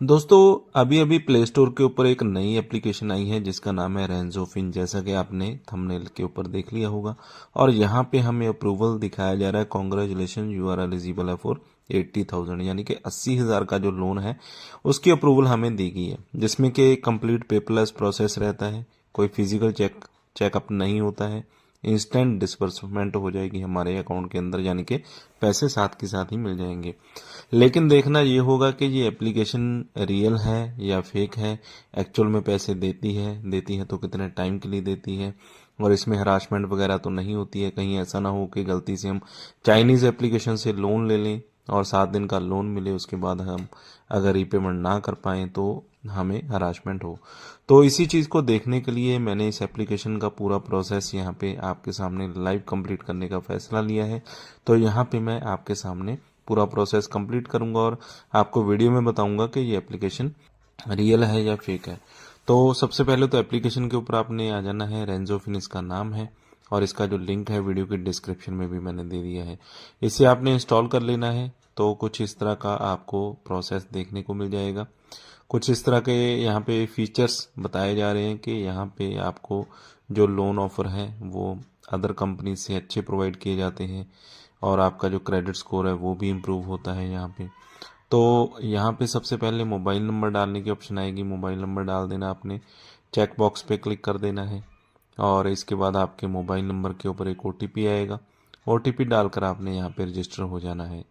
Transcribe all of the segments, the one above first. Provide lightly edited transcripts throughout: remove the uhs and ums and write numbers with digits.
दोस्तों, अभी अभी प्ले स्टोर के ऊपर एक नई एप्लीकेशन आई है जिसका नाम है रेंजोफिन। जैसा कि आपने थंबनेल के ऊपर देख लिया होगा और यहाँ पे हमें अप्रूवल दिखाया जा रहा है। कॉन्ग्रेचुलेशन, यू आर एलिजिबल है फॉर 80,000, यानी कि 80,000 का जो लोन है उसकी अप्रूवल हमें दी गई है, जिसमें कि कंप्लीट पेपरलेस प्रोसेस रहता है। कोई फिजिकल चेकअप नहीं होता है। इंस्टेंट डिसबर्समेंट हो जाएगी हमारे अकाउंट के अंदर, यानी कि पैसे साथ के साथ ही मिल जाएंगे। लेकिन देखना ये होगा कि ये एप्लीकेशन रियल है या फेक है। एक्चुअल में पैसे देती है तो कितने टाइम के लिए देती है, और इसमें हरासमेंट वगैरह तो नहीं होती है। कहीं ऐसा ना हो कि गलती से हम चाइनीज़ एप्लीकेशन से लोन ले लें और 7 दिन का लोन मिले, उसके बाद हम अगर रीपेमेंट ना कर पाएँ तो हमें हरासमेंट हो। तो इसी चीज़ को देखने के लिए मैंने इस एप्लीकेशन का पूरा प्रोसेस यहाँ पे आपके सामने लाइव कंप्लीट करने का फैसला लिया है। तो यहाँ पे मैं आपके सामने पूरा प्रोसेस कंप्लीट करूंगा और आपको वीडियो में बताऊंगा कि ये एप्लीकेशन रियल है या फेक है। तो सबसे पहले तो एप्लीकेशन के ऊपर आपने आ जाना है। रेंजोफिन इसका नाम है और इसका जो लिंक है वीडियो के डिस्क्रिप्शन में भी मैंने दे दिया है। इसे आपने इंस्टॉल कर लेना है। तो कुछ इस तरह का आपको प्रोसेस देखने को मिल जाएगा। कुछ इस तरह के यहाँ पे फीचर्स बताए जा रहे हैं कि यहाँ पे आपको जो लोन ऑफर है वो अदर कंपनी से अच्छे प्रोवाइड किए जाते हैं और आपका जो क्रेडिट स्कोर है वो भी इम्प्रूव होता है यहाँ पे। तो यहाँ पे सबसे पहले मोबाइल नंबर डालने की ऑप्शन आएगी। मोबाइल नंबर डाल देना आपने, चेक बॉक्स पे क्लिक कर देना है और इसके बाद आपके मोबाइल नंबर के ऊपर एक ओटीपी आएगा। ओटीपी डालकर आपने यहाँ पे रजिस्टर हो जाना है।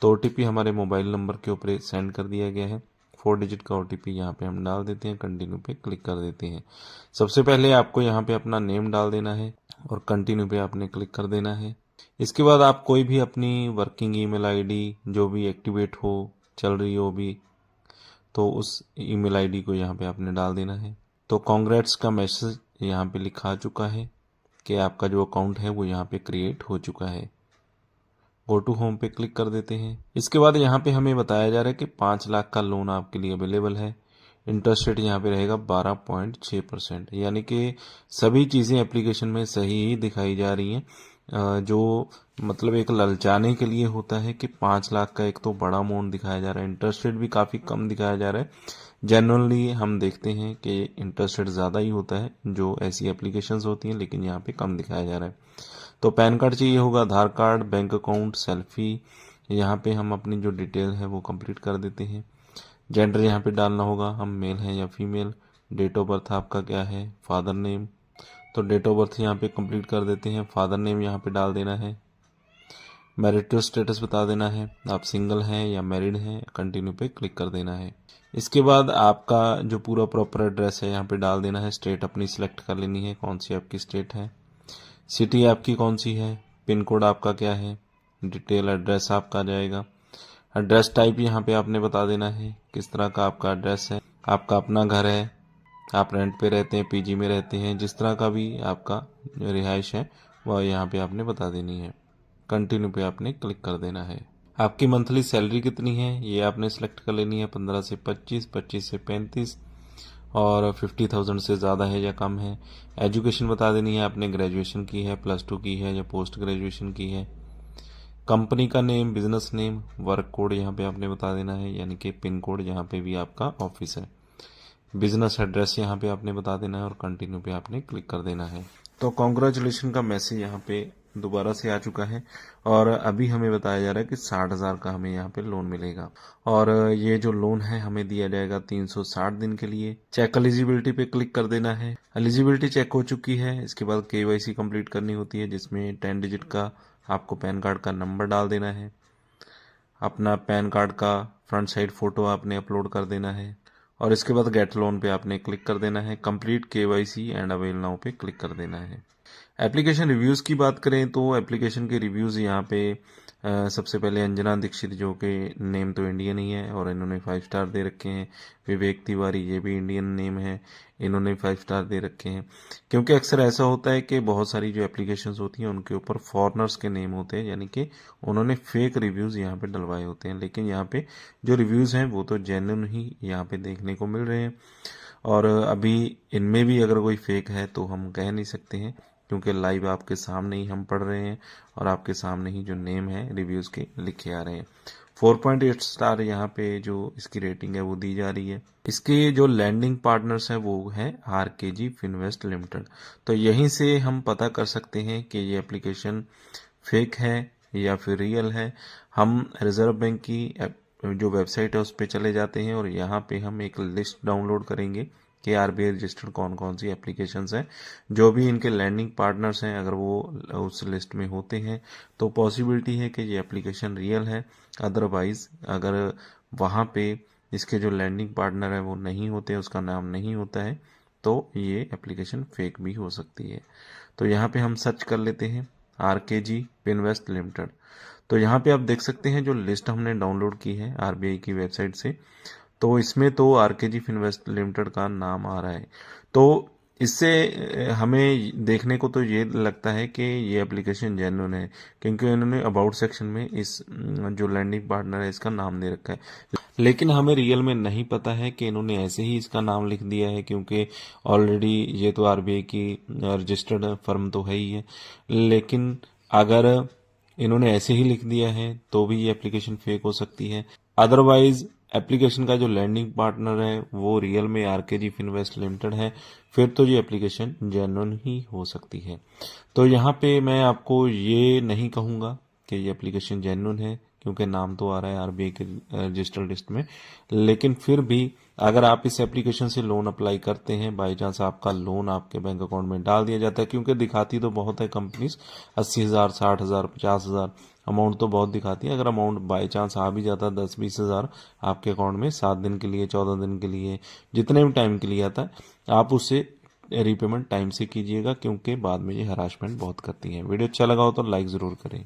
तो ओटीपी हमारे मोबाइल नंबर के ऊपर सेंड कर दिया गया है। 4 डिजिट का ओटीपी यहाँ पे हम डाल देते हैं, कंटिन्यू पे क्लिक कर देते हैं। सबसे पहले आपको यहाँ पे अपना नेम डाल देना है और कंटिन्यू पे आपने क्लिक कर देना है। इसके बाद आप कोई भी अपनी वर्किंग ईमेल आईडी जो भी एक्टिवेट हो, चल रही हो भी, तो उस ईमेल आईडी को यहाँ पे आपने डाल देना है। तो कॉन्ग्रेट्स का मैसेज यहाँ पे लिखा आ चुका है कि आपका जो अकाउंट है वो यहाँ पे क्रिएट हो चुका है। गो टू होम पे क्लिक कर देते हैं। इसके बाद यहाँ पे हमें बताया जा रहा है कि 5 लाख का लोन आपके लिए अवेलेबल है। इंटरेस्ट रेट यहाँ पे रहेगा 12.6%, यानी कि सभी चीज़ें एप्लीकेशन में सही ही दिखाई जा रही हैं। जो मतलब एक ललचाने के लिए होता है कि 5 लाख का एक तो बड़ा अमाउंट दिखाया जा रहा है, इंटरेस्ट रेट भी काफ़ी कम दिखाया जा रहा है। जनरली हम देखते हैं कि इंटरेस्ट रेट ज़्यादा ही होता है जो ऐसी एप्लीकेशंस होती हैं, लेकिन यहाँ पे कम दिखाया जा रहा है। तो पैन कार्ड चाहिए होगा, आधार कार्ड, बैंक अकाउंट, सेल्फी। यहाँ पे हम अपनी जो डिटेल है वो कंप्लीट कर देते हैं। जेंडर यहाँ पे डालना होगा, हम मेल हैं या फीमेल। डेट ऑफ बर्थ आपका क्या है, फादर नेम। तो डेट ऑफ बर्थ यहाँ पे कंप्लीट कर देते हैं। फादर नेम यहाँ पे डाल देना है। मैरिटल स्टेटस बता देना है, आप सिंगल हैं या मैरिड हैं। कंटिन्यू पे क्लिक कर देना है। इसके बाद आपका जो पूरा प्रॉपर एड्रेस है यहाँ पे डाल देना है। स्टेट अपनी सिलेक्ट कर लेनी है, कौन सी आपकी स्टेट है। सिटी आपकी कौन सी है, पिन कोड आपका क्या है, डिटेल एड्रेस आपका आ जाएगा। एड्रेस टाइप यहाँ पे आपने बता देना है किस तरह का आपका एड्रेस है। आपका अपना घर है, आप रेंट पे रहते हैं, पीजी में रहते हैं, जिस तरह का भी आपका रिहाइश है वह यहाँ पे आपने बता देनी है। कंटिन्यू पे आपने क्लिक कर देना है। आपकी मंथली सैलरी कितनी है ये आपने सेलेक्ट कर लेनी है। 15 से 25, 25 से 35 और 50,000 से ज़्यादा है या कम है। एजुकेशन बता देनी है, आपने ग्रेजुएशन की है, +2 की है या पोस्ट ग्रेजुएशन की है। कंपनी का name, business name, work code यहाँ पे आपने बता देना है, यानी कि पिन कोड जहाँ पे भी आपका ऑफिस है। बिजनेस एड्रेस यहाँ पे आपने बता देना है और कंटिन्यू पे आपने क्लिक कर देना है। तो कॉन्ग्रेचुलेशन का मैसेज यहाँ पे दोबारा से आ चुका है और अभी हमें बताया जा रहा है कि 60,000 का हमें यहाँ पे लोन मिलेगा और ये जो लोन है हमें दिया जाएगा 360 दिन के लिए। चेक एलिजिबिलिटी पे क्लिक कर देना है। एलिजिबिलिटी चेक हो चुकी है। इसके बाद केवाईसी कंप्लीट करनी होती है, जिसमें 10 डिजिट का आपको पैन कार्ड का नंबर डाल देना है। अपना पैन कार्ड का फ्रंट साइड फोटो आपने अपलोड कर देना है और इसके बाद गेट लोन पे आपने क्लिक कर देना है। Complete KYC and avail now पे क्लिक कर देना है। एप्लीकेशन रिव्यूज़ की बात करें तो एप्लीकेशन के रिव्यूज़ यहाँ पे सबसे पहले अंजना दीक्षित, जो कि नेम तो इंडियन ही है और इन्होंने 5 स्टार दे रखे हैं। विवेक तिवारी, ये भी इंडियन नेम है, इन्होंने 5 स्टार दे रखे हैं। क्योंकि अक्सर ऐसा होता है कि बहुत सारी जो एप्लीकेशंस होती हैं उनके ऊपर फॉरेनर्स के नेम होते हैं, यानी कि उन्होंने फेक रिव्यूज़ यहाँ पे डलवाए होते हैं। लेकिन यहाँ पे जो रिव्यूज़ हैं वो तो जेन्युइन ही यहाँ पे देखने को मिल रहे हैं और अभी इनमें भी अगर कोई फेक है तो हम कह नहीं सकते हैं, क्योंकि लाइव आपके सामने ही हम पढ़ रहे हैं और आपके सामने ही जो नेम है रिव्यूज़ के लिखे आ रहे हैं। 4.8 स्टार यहाँ पे जो इसकी रेटिंग है वो दी जा रही है। इसके जो लैंडिंग पार्टनर्स है वो है आरकेजी फिनवेस्ट लिमिटेड। तो यहीं से हम पता कर सकते हैं कि ये एप्लीकेशन फेक है या फिर रियल है। हम रिजर्व बैंक की जो वेबसाइट है उस पर चले जाते हैं और यहाँ पे हम एक लिस्ट डाउनलोड करेंगे कि आरबीआई रजिस्टर्ड कौन कौन सी एप्लीकेशंस हैं। जो भी इनके लैंडिंग पार्टनर्स हैं अगर वो उस लिस्ट में होते हैं तो पॉसिबिलिटी है कि ये एप्लीकेशन रियल है। अदरवाइज अगर वहाँ पे इसके जो लैंडिंग पार्टनर है वो नहीं होते, उसका नाम नहीं होता है, तो ये एप्लीकेशन फेक भी हो सकती है। तो यहाँ पे हम सर्च कर लेते हैं आरकेजी फिनवेस्ट लिमिटेड। तो यहाँ पे आप देख सकते हैं जो लिस्ट हमने डाउनलोड की है आरबीआई की वेबसाइट से, तो इसमें तो आरकेजी फिनवेस्ट लिमिटेड का नाम आ रहा है। तो इससे हमें देखने को तो ये लगता है कि ये एप्लीकेशन जेन्युइन है, क्योंकि उन्होंने अबाउट सेक्शन में इस जो लैंडिंग पार्टनर है इसका नाम दे रखा है। लेकिन हमें रियल में नहीं पता है कि इन्होंने ऐसे ही इसका नाम लिख दिया है, क्योंकि ऑलरेडी ये तो आरबीआई की रजिस्टर्ड फर्म तो है ही है। लेकिन अगर इन्होंने ऐसे ही लिख दिया है तो भी ये एप्लीकेशन फेक हो सकती है। अदरवाइज एप्लीकेशन का जो लैंडिंग पार्टनर है वो रियल में आरकेजी फिनवेस्ट लिमिटेड है, फिर तो ये एप्लीकेशन जेन्युइन ही हो सकती है। तो यहाँ पे मैं आपको ये नहीं कहूँगा कि ये एप्लीकेशन जेन्युइन है, क्योंकि नाम तो आ रहा है आरबीआई के रजिस्टर्ड लिस्ट में। लेकिन फिर भी अगर आप इस एप्लीकेशन से लोन अप्लाई करते हैं, बाई चांस आपका लोन आपके बैंक अकाउंट में डाल दिया जाता है, क्योंकि दिखाती तो बहुत है कंपनीज 80,000, 60,000, 50,000 अमाउंट तो बहुत दिखाती है। अगर अमाउंट बाई चांस आ भी जाता है 10-20 हज़ार आपके अकाउंट में 7 दिन के लिए, 14 दिन के लिए, जितने भी टाइम के लिए आता है, आप उससे रीपेमेंट टाइम से कीजिएगा, क्योंकि बाद में ये हरासमेंट बहुत करती हैं। वीडियो अच्छा लगा हो तो लाइक ज़रूर करें।